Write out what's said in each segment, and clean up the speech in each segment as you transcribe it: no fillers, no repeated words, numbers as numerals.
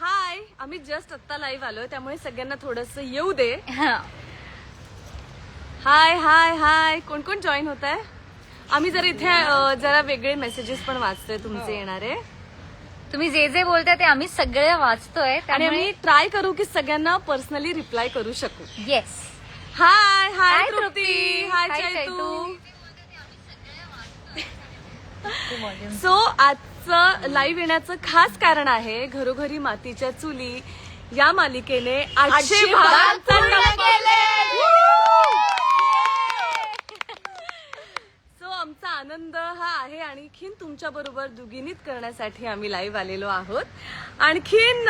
हाय, आम्ही जस्ट आत्ता लाईव्ह आलोय त्यामुळे सगळ्यांना थोडस येऊ दे. हाय हाय हाय, कोण कोण जॉईन होत आहे? आम्ही जर इथे जरा वेगळे मेसेजेस पण वाचतोय तुमचे येणारे. तुम्ही जे जे बोलताय ते आम्ही सगळे वाचतोय आणि आम्ही ट्राय करू की सगळ्यांना पर्सनली रिप्लाय करू शकू. येस. हाय हाय हाय तृप्ती, तृप्ती. हाय हाय चैतू. चैतू. सो आजचं लाईव्ह येण्याचं खास कारण आहे घरोघरी मातीच्या चुली या मालिकेने 800 भाग पूर्ण केले. सो आमचा आनंद हा आहे आणखीन तुमच्या बरोबर दुगिनीत करण्यासाठी आम्ही लाईव्ह आलेलो आहोत. आणखीन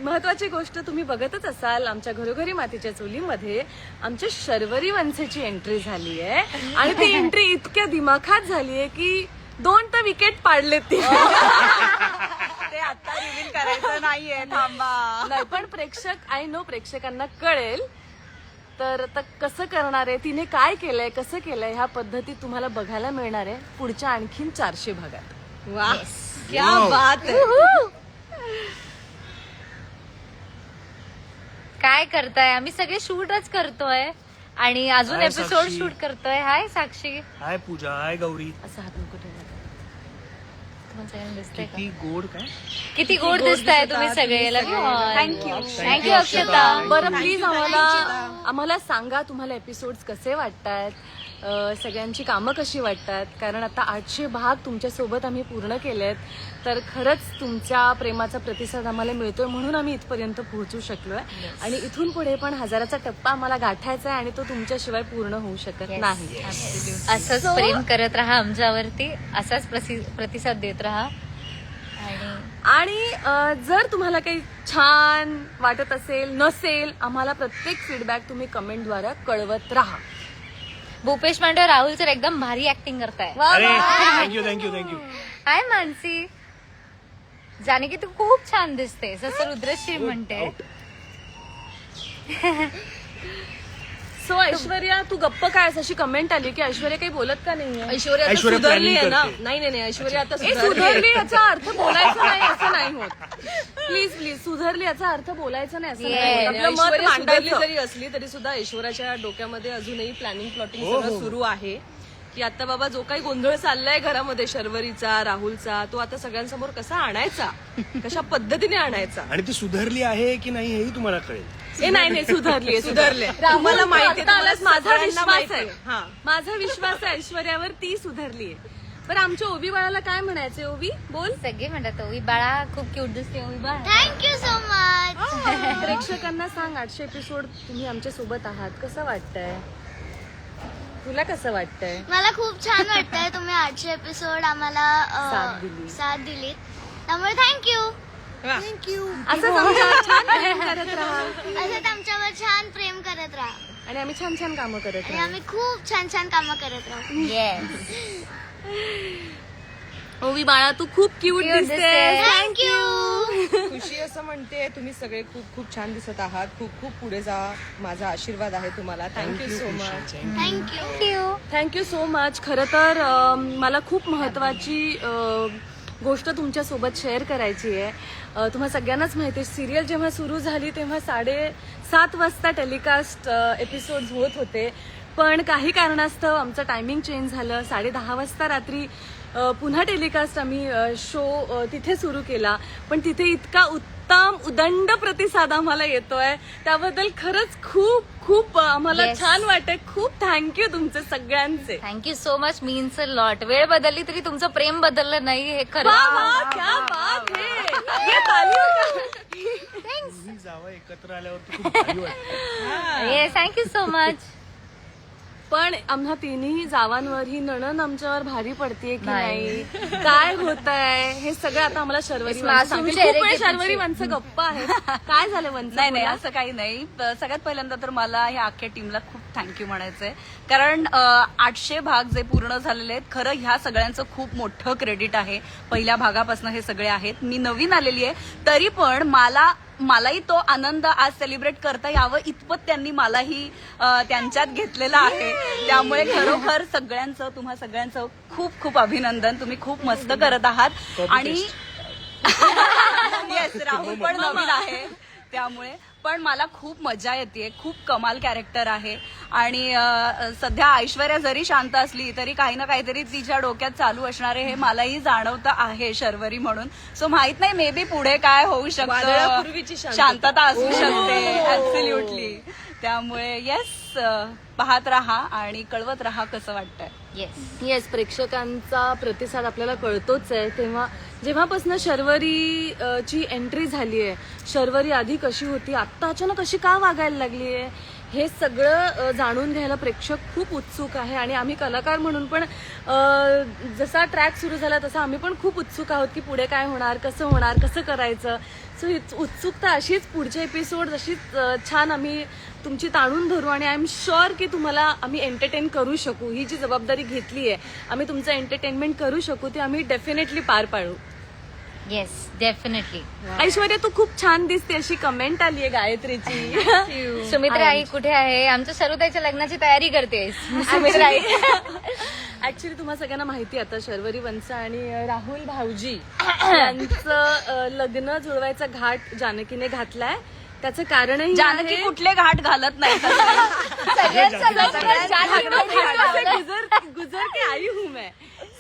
महत्वाची गोष्ट तुम्ही बघतच असाल, आमच्या घरोघरी मातीच्या चुलीमध्ये आमच्या शर्वरी वंशेची एंट्री झाली आहे आणि ती एंट्री इतक्या दिमाखात झालीये की 2 तर विकेट पाडलेत ती. ते आता रिव्हील करायचं नाहीये, थांबा. नाही पण प्रेक्षक आय नो प्रेक्षकांना कळेल. तर आता कसं करणार आहे, तिने काय केलंय, कसं केलंय, ह्या पद्धती तुम्हाला बघायला मिळणार आहे पुढच्या आणखीन 400 भागात. वा, क्या बात है. काय करताय? आम्ही सगळे शूटच करतोय आणि अजून हाय एपिसोड साक्षी. शूट करतोय. हाय साक्षी. हाय पूजा, हाय गौरी. असं हात नको ठेवायला. तुम्हाला सगळ्यांना दिसतंय का? किती गोड काय. किती गोड दिसताय तुम्ही सगळे. लव यू. थँक्यू. थँक्यू अक्षता. बरं प्लीज आम्हाला सांगा तुम्हाला एपिसोड्स कसे वाटतात, सगळ्यांची कामं कशी वाटतात. कारण आता 800 भाग तुमच्या सोबत आम्ही पूर्ण केलेत, तर खरंच तुमच्या प्रेमाचा प्रतिसाद आम्हाला मिळतोय म्हणून आम्ही इथपर्यंत पोहोचू शकलोय. आणि इथून पुढे पण 1000चा टप्पा आम्हाला गाठायचा आहे आणि तो तुमच्याशिवाय पूर्ण होऊ शकत नाही. असंच प्रेम करत राहा आमच्यावरती, असाच प्रतिसाद देत राहा. आणि जर तुम्हाला काही छान वाटत असेल नसेल, आम्हाला प्रत्येक फीडबॅक तुम्ही कमेंटद्वारे कळवत राहा. भूपेश मांडे राहुल सर एकदम भारी ऍक्टिंग करताय. अरे थँक्यू थँक्यू थँक्यू. हाय मानसी. जाने की तू खूप छान दिसते, जसं रुद्रश्री म्हणते. सो ऐश्वर्या, तू गप्प काय अशी कमेंट आली की ऐश्वर्या काही बोलत का नाहीये? ऐश्वर्या आता ऐश्वर्या सुधारली आहे planning ना. करते. नाही ऐश्वर्या आता सुधारली याचा अर्थ बोलायचं नाही असं नाही होत. प्लीज प्लीज, सुधारली याचा अर्थ बोलायचं नाही असं नाही Yes. होत. आपलं मत ऐश्वर्या सुधारली मांडायचं. जरी असली तरी सुद्धा ऐश्वर्याच्या डोक्यामध्ये अजूनही प्लॅनिंग प्लॉटिंग हो, सगळं हो. सुरू आहे की आता बाबा जो काही गोंधळ चाललाय घरामध्ये शर्वरीचा राहुलचा, तो आता सगळ्यांसमोर कसा आणायचा, कशा पद्धतीने आणायचा. आणि ती सुधारली आहे की नाही हेही तुम्हाला कळेल. ए नाही सुधारली सुधारले. तुम्हाला तुम्हाला माहिती आहे, आलाच, माझा सगळ्यांना विश्वास माहिती आहे. आहे. हा. माझा विश्वास आहे ऐश्वर्यावर, ती सुधारली आहे. बरं आमच्या ओवी बाळाला काय म्हणायचंय? ओवी बोल. सगळे म्हणतात ओवी बाळा खूप क्यूट दिसते. ओवी बाळा थँक्यू सो मच. प्रेक्षकांना सांग, 800 एपिसोड तुम्ही आमच्या सोबत आहात, कसं वाटतंय तुला? कसं वाटतंय? मला खूप छान वाटतंय तुम्ही 800 एपिसोड आम्हाला साथ दिलीत, त्यामुळे थँक्यू. वा. असंच आमच्यावर छान प्रेम करत राहा असंच आमच्यावर छान प्रेम करत राहा आणि आम्ही छान छान कामं करत आणि राहू. आम्ही खूप छान छान कामं करत राहू. येस. ओवी बाळा, तू खूप क्यूट Cute दिसते. दिसतेस. थँक्यू. खुशी असं म्हणते, तुम्ही सगळे खूप खूप छान दिसत आहात. खूप खूप पुढे जा. माझा आशीर्वाद आहे तुम्हाला. Thank you so much. Thank you. Thank you so much. खरं तर मला खूप महत्वाची गोष्ट तुमच्यासोबत शेअर करायची आहे. तुम्हाला सगळ्यांनाच माहिती आहे, सिरियल जेव्हा सुरू झाली तेव्हा 7:30 वाजता टेलिकास्ट एपिसोड होत होते, पण काही कारणास्तव आमचं टायमिंग चेंज झालं. 10:30 वाजता रात्री पुन्हा टेलिकास्ट आम्ही शो तिथे सुरू केला, पण तिथे इतका उत्तम उदंड प्रतिसाद आम्हाला येतोय, त्याबद्दल खरंच खूप खूप आम्हाला Yes. छान वाटतंय. खूप थँक्यू तुमचे सगळ्यांचे. Thank you so much. Means a lot. वेळ बदलली तरी तुमचं प्रेम बदललं नाही, हे खरं. वाह, वाह, क्या बात है. ये तालियों का. तुम्ही जावं एकत्र आल्यावर खूप भारी वाटतं. Yes, thank you so much. पण आम्हा तिन्ही जावांवर ही नणन आमच्यावर भारी पडतीये की नाही. नाही, काय होत आहे हे सगळं आता आम्हाला शर्वरी मासूम सांगतील. चेहरे खूप वेळ की शर्वरी तुमचे. वंच गप्पा आहे. काय झालं वंच? नाही असं काही नाही. सगळ्यात पहिल्यांदा तर मला ह्या अख्ख्या टीमला खूप थँक्यू म्हणायचंय. कारण 800 भाग जे पूर्ण झालेले आहेत, खरं ह्या सगळ्यांचं खूप मोठं क्रेडिट आहे. पहिल्या भागापासून हे सगळे आहेत. मी नवीन आलेली आहे, तरी पण मलाही तो आनंद आज सेलिब्रेट करता यावं इतपत त्यांनी मलाही त्यांच्यात घेतलेला आहे. त्यामुळे खरोखर सगळ्यांचं, तुम्हा सगळ्यांचं खूप खूप अभिनंदन. तुम्ही खूप मस्त करत आहात. आणि येस, राहुल पण नवीन आहे त्यामुळे. पण मला खूप मजा येते. खूप कमाल कॅरेक्टर आहे. आणि सध्या ऐश्वर्या जरी शांत असली तरी काही ना काहीतरी तिच्या डोक्यात चालू असणार आहे हे मलाही जाणवतं आहे शर्वरी म्हणून. सो माहित नाही, मे बी पुढे काय होऊ शकतं, वादळापूर्वीची शांतता असू शकते. ऍब्सोल्युटली. त्यामुळे येस, पाहत राहा आणि कळवत राहा कसं वाटतंय. येस, प्रेक्षकांचा प्रतिसाद आपल्याला कळतोच आहे. जेव्हापासून शर्वरी ची एंट्री झाली आहे, शर्वरी आधी कशी होती, आत्ता अचानक कशी का वागायला लागली आहे, हे सगळं जाणून घ्यायला प्रेक्षक खूप उत्सुक आहे. आणि आम्ही कलाकार म्हणून पण जसा ट्रॅक सुरू झाला तसा आम्ही पण खूप उत्सुक आहोत की पुढे काय होणार, कसं करायचं. सो उत्सुकता अशीच पुढचे एपिसोड अशीच छान आम्ही तुमची ताणून धरू आणि आय एम शुअर की तुम्हाला आम्ही एंटरटेन करू शकू. ही जी जबाबदारी घेतली आहे, आम्ही तुमचं एंटरटेनमेंट करू शकू, ती आम्ही डेफिनेटली पार पाडू. Yes, definitely. ऐश्वर्या, तू खूप छान दिसते अशी कमेंट आली आहे गायत्रीची. सुमित्रा आई कुठे आहे? आमच्या सर्वताईच्या लग्नाची तयारी करतेस सुमित्रा आई. ऍक्च्युली तुम्हाला सगळ्यांना माहिती आहे, आता शर्वरी वंसा आणि राहुल भाऊजी यांचं लग्न जुळवायचा घाट जानकीने घातलाय. त्याचं कारणही जानकी आहे- कुठले घाट घालत नाही. गुजर के आई हूं मैं.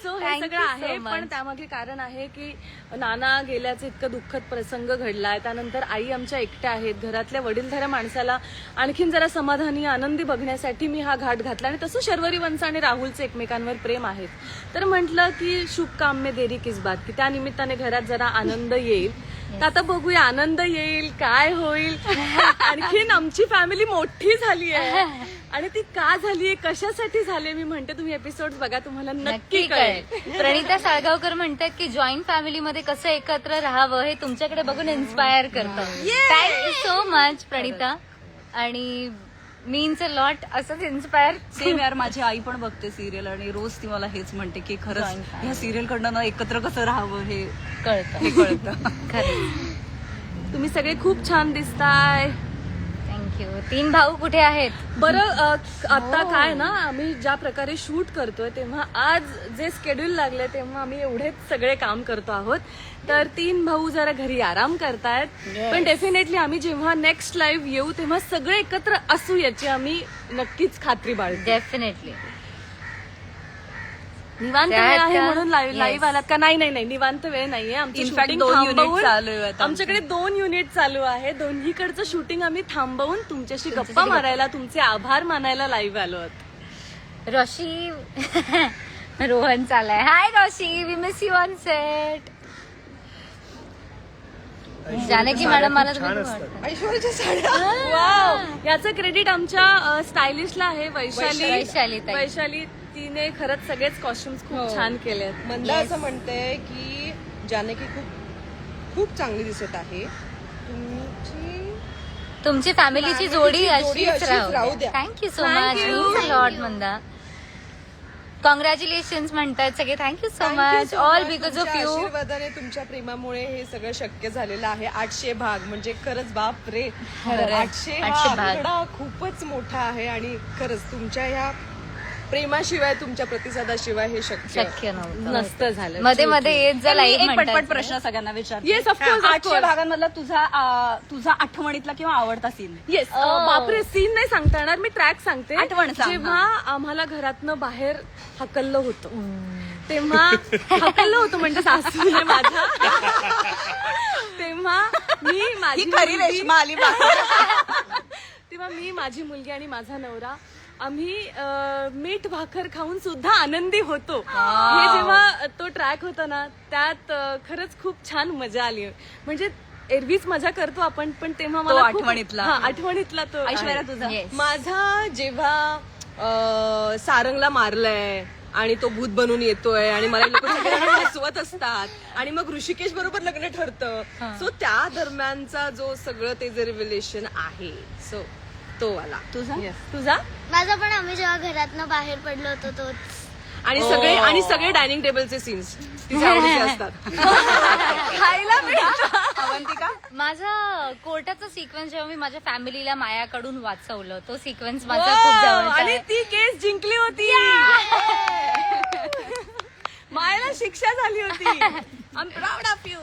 सो हे Thank सगळं you आहे. so पण much. त्यामागे कारण आहे की नाना गेल्याचं इतकं दुःखद प्रसंग घडलाय. त्यानंतर आई आमच्या एकट्या आहेत. घरातल्या वडीलधाऱ्या माणसाला आणखीन जरा समाधानी आनंदी बघण्यासाठी मी हा घाट घातला. आणि तसं शर्वरी वंसा आणि राहुलचं एकमेकांवर प्रेम आहे. तर म्हटलं की शुभ काम में देरी किस बात, की त्या निमित्ताने घरात जरा आनंद येईल. तर आता बघूया आनंद येईल काय होईल. आणखीन आमची फॅमिली मोठी झाली आहे आणि ती का झालीये, कशासाठी झाली, मी म्हणते तुम्ही एपिसोड बघा, तुम्हाला नक्की कळेल. प्रणिता साळगावकर म्हणतात की जॉईंट फॅमिलीमध्ये कसं एकत्र राहावं हे तुमच्याकडे बघून इन्स्पायर करतं. Thank you so much Pranita. आणि मीन्स अ लॉट. असंच इन्स्पायर. सेम यार, माझी आई पण बघते सिरियल आणि रोज ती मला हेच म्हणते की खरंच ह्या सिरियल कडनं ना एकत्र कसं राहावं हे कळतं. खरं. तुम्ही सगळे खूप छान दिसताय. थँक्यू. 3 भाऊ कुठे आहेत? बरं, आता काय ना, आम्ही ज्या प्रकारे शूट करतोय तेव्हा आज जे स्केड्यूल लागले तेव्हा आम्ही एवढेच सगळे काम करतो आहोत. तर 3 भाऊ जरा घरी आराम करतायत. पण डेफिनेटली आम्ही जेव्हा नेक्स्ट लाईव्ह येऊ तेव्हा सगळे एकत्र असू याची आम्ही नक्कीच खात्री बाळगू. डेफिनेटली. निवांत वेळ आहे म्हणून लाईव्ह आलात का? नाही, निवांत वेळ नाहीये. आमचं इनफॅक्ट shooting 2 थांबवून- युनिट चालू आहेत. आमच्याकडे 2 युनिट चालू आहे. दोन्हीकडचं शूटिंग आम्ही थांबवून तुमच्याशी गप्पा मारायला, तुमचे आभार मानायला लाईव्ह आलो आहोत. रोशी रोहन चालाय. Hi Roshi, we miss you on set. Janaki madam मला छान तुम्ही असतात. ऐश्वर्याच्या साड्या वाव, याचं क्रेडिट आमच्या स्टायलिस्टला आहे, वैशाली ताई. वैशाली. तिने खरंच सगळेच कॉस्ट्युम्स खूप छान केले. मंदा असं म्हणते की जानकी खूप चांगली दिसत आहे. तुमची फॅमिलीची जोडी अशीच अशीच राहू राहू द्या. द्या. Thank you so much. Means lot Manda. Congratulations म्हणतात सगळे. Thank you so much. All because of you. आशीर्वादाने, तुमच्या प्रेमामुळे हे सगळं शक्य झालेलं आहे. 800 भाग म्हणजे खरंच बाप रे. 800 हा 800 भाग. आकडा खूपच मोठा आहे आणि खरंच तुमच्या ह्या प्रेमाशिवाय, तुमच्या प्रतिसादाशिवाय हे शक्य नव्हतं. नसतं झालं. मध्ये मध्ये येत जा मी लाईव्ह एक पटपट म्हणतात. प्रश्न सगळ्यांना विचारते. Yes, of course, of 800 course. भागांमधला तुझा आठवणीतला किंवा आवडता सीन? येस. बापरे, सीन नाही सांगता येणार, मी ट्रॅक सांगते. आठवण सांग. जेव्हा आम्हाला घरातनं बाहेर हकललं होतं तेव्हा हकललं होतं म्हणजे सासूने माझ्या, तेव्हा मी ही माझी खरी मुलगी- रेश्मा आली बाहेर. तेव्हा मी, माझी मुलगी आणि माझा नवरा आम्ही मीठ भाकर खाऊन सुद्धा आनंदी होतो. हे जेव्हा तो ट्रॅक होता ना, त्यात खरंच खूप छान मजा आली. म्हणजे एरवीच मजा करतो आपण, पण तेव्हा मला खूप- आठवणीतला. हा, आठवणीतला तो ऐश्वर्या आहे. तुझा? Yes. माझा जेव्हा सारंगला मारलंय आणि तो भूत बनून येतोय आणि मला लोक सगळ्यांना हसवत असतात आणि मग ऋषिकेश बरोबर लग्न ठरतं. सो त्या दरम्यानचा जो सगळं ते जे रिव्हिलेशन आहे, सो तो वाला. तुझा तुझा? माझा पण आम्ही जेव्हा घरातनं बाहेर पडलो होतो तोच. आणि सगळे डायनिंग टेबलचे सीन्स तिच्या आवडीचे असतात. खायला मिळतं. अवंतिका? माझा कोर्टाचा सिक्वेन्स जेव्हा मी माझ्या फॅमिलीला मायाकडून वाचवलं, तो सिक्वेन्स माझा खूप जवळचा आणि आहे. ती केस जिंकली होती. मायाला शिक्षा झाली होती. I am proud of you.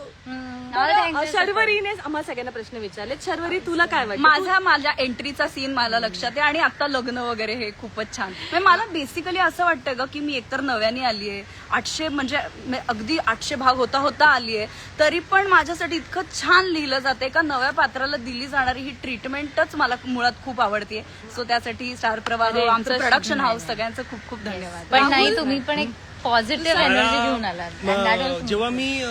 all thanks. शर्वरीने आम्हा सगळ्यांना प्रश्न विचारले. शर्वरी, तुला काय वाटतं? माझ्या एंट्रीचा सीन मला लक्षात आहे आणि आता लग्न वगैरे हे खूपच छान. म्हणजे मला बेसिकली असं वाटतं ग की मी एकतर नव्याने आलीये, 800 म्हणजे अगदी 800 भाग होता आलीये, तरी पण माझ्यासाठी इतकं छान लिहिलं जाते का नव्या पात्राला दिली जाणारी ही ट्रीटमेंट मला मुळात खूप आवडते. सो त्यासाठी स्टार प्रवाह, आमचं प्रोडक्शन हाऊस, सगळ्यांचं खूप खूप धन्यवाद. पण नाही, तुम्ही पण एक पॉझिटिव्ह एनर्जी घेऊन आलात. And that was- जेव्हा मी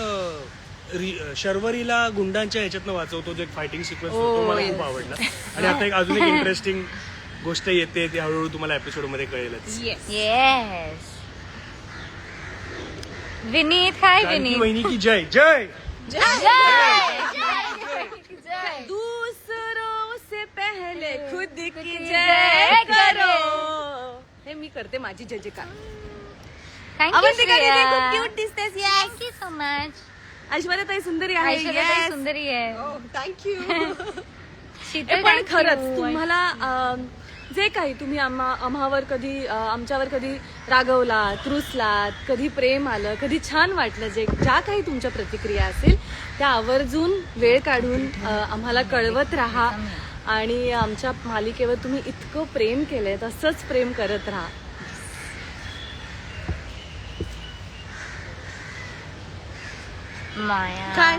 शर्वरीला गुंडांच्या ह्याच्यातनं वाचवतो, जो एक फायटिंग सिक्वेन्स होतो, तो मला खूप आवडला. आणि आता एक अजून एक इंटरेस्टिंग गोष्ट येते, ती हळूहळू तुम्हाला एपिसोड मध्ये कळेलच. Yes. विनीत, हाय जानकी विनीत. वहिनी की जय जय. दूसरों से पहले खुद की जय करो. हे मी करते माझी जय जयकार. थँक्यू अवंतिका दीदी, खूप क्यूट दिसतेस. Thank you so much. ऐश्वर्या ताई सुंदरी आहे. ऐश्वर्या ताई सुंदरी आहे. थँक्यू. शीतल, पण thank खरंच you. तुम्हाला जे काही तुम्ही आम्हावर कधी आमच्यावर कधी रागवलात, रुसलात, कधी प्रेम आलं, कधी छान वाटलं, ज्या काही तुमच्या प्रतिक्रिया असेल त्या आवर्जून वेळ काढून आम्हाला कळवत राहा. आणि आमच्या मालिकेवर तुम्ही इतकं प्रेम केलंय, तसंच प्रेम करत राहा. माया. काय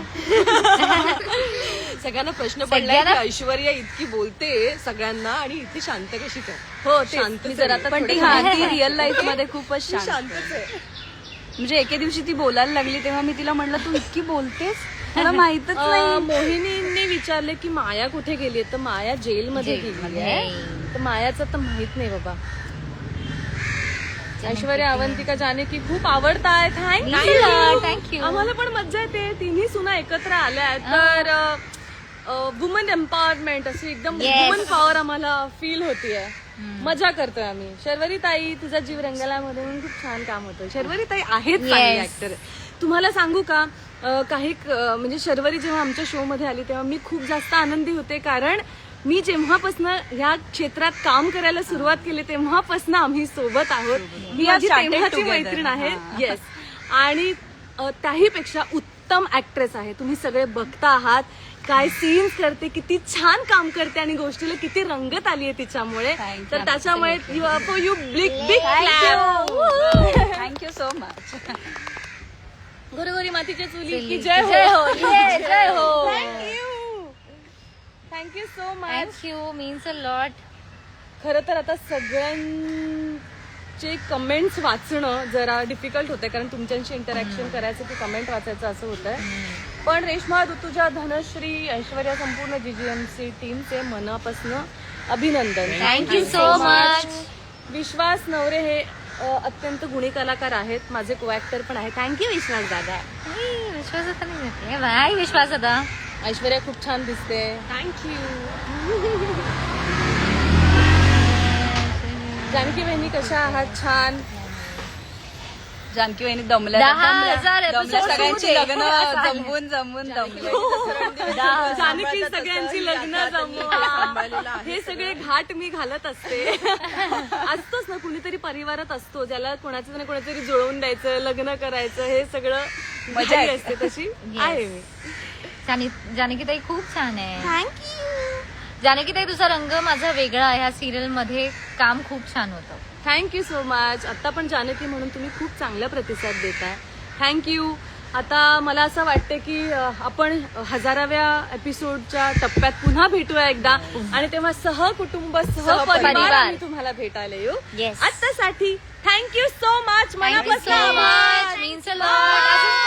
सगळ्यांना प्रश्न पडलाय की ऐश्वर्या इतकी बोलते सगळ्यांना आणि इतकी शांत कशी काय? हो, शांत मी जर आता पण ती रिअल लाईफ मध्ये खूपच शांत. शांतच आहे. म्हणजे एके दिवशी ती बोलायला लागली तेव्हा मी तिला म्हणलं, तू इतकी बोलतेस, मला माहितच नाही. मोहिनीने विचारले की माया कुठे गेली, तर माया जेलमध्ये गेली आहे. तर मायाचं तर माहित नाही बाबा. ऐश्वर्या, अवंतिका, जानकी खूप आवडताय. Thank you. आम्हाला पण मज्जा येते. तिन्ही सुना एकत्र आल्या तर वुमन एम्पॉवरमेंट अशी एकदम Yes. वुमन पॉवर आम्हाला फील होतीये. मजा करतोय आम्ही. शर्वरी ताई, तुझा जीव रंगाला मध्ये म्हणून खूप छान काम होतं. शर्वरी ताई आहेत चांगली Yes. ऍक्टर. तुम्हाला सांगू का, काही म्हणजे शर्वरी जेव्हा आमच्या शो मध्ये आली तेव्हा मी खूप जास्त आनंदी होते, कारण मी जेव्हापासून ह्या क्षेत्रात काम करायला सुरुवात केली तेव्हापासून आम्ही सोबत आहोत. मी माझी started तेव्हाची together. मैत्रीण आहे. येस. आणि त्याहीपेक्षा उत्तम ऍक्ट्रेस आहे. तुम्ही सगळे बघता आहात काय सीन्स करते, किती छान काम करते आणि गोष्टीला किती रंगत आली आहे तिच्यामुळे. तर त्याच्यामुळे you big clap. Thank you so much. घरोघरी मातीच्या चुली की जय हो. जय हो. Thank you so much. Thank you, means a lot. खरं तर आता सगळ्यांचे कमेंट्स वाचणं जरा डिफिकल्ट होतंय, कारण तुमच्याशी इंटरॅक्शन करायचं की कमेंट वाचायचं असं होतंय. पण रेश्मा, ऋतुजा, धनश्री, ऐश्वर्या, संपूर्ण जीजीएमसी टीमचे मनापासून अभिनंदन. Thank you so much. Vishwas Navare हे अत्यंत गुणी कलाकार आहेत. माझे को ऍक्टर पण आहे. थँक्यू विश्वास दादा. विश्वास आता नाही घेते बाय. विश्वास आता. ऐश्वर्या खूप छान दिसते. थँक्यू. जानकी बहिणी कशा आहात? छान. जानकी वहिनी दमल्या 10,000 दमल्या episode सगळ्यांची shoot आहे. लग्न जमून दमल्या. जानकी सगळ्यांची लग्न जमवा. हे सगळे घाट मी घालत असते. असतोच ना, कुणीतरी परिवारात असतो ज्याला कोणाचं ना कोणातरी जुळवून द्यायचं, लग्न करायचं, हे सगळं मजा असते. तशी आहे मी. जानकीताई खूप छान आहे. थँक्यू. जानकीताई, तुझा रंग माझा वेगळा. ह्या सिरियल मध्ये काम खूप छान होतं. Thank you so much. आता पण जानकी म्हणून तुम्ही खूप चांगला प्रतिसाद देताय. थँक्यू. आता मला असं वाटतं की आपण 1000व्या एपिसोडच्या टप्प्यात पुन्हा भेटूया एकदा, आणि तेव्हा सहकुटुंब सहपरिवार आम्ही तुम्हाला भेटायला येऊ. Yes. आतासाठी thank you so much. Thank you so much. Means a lot.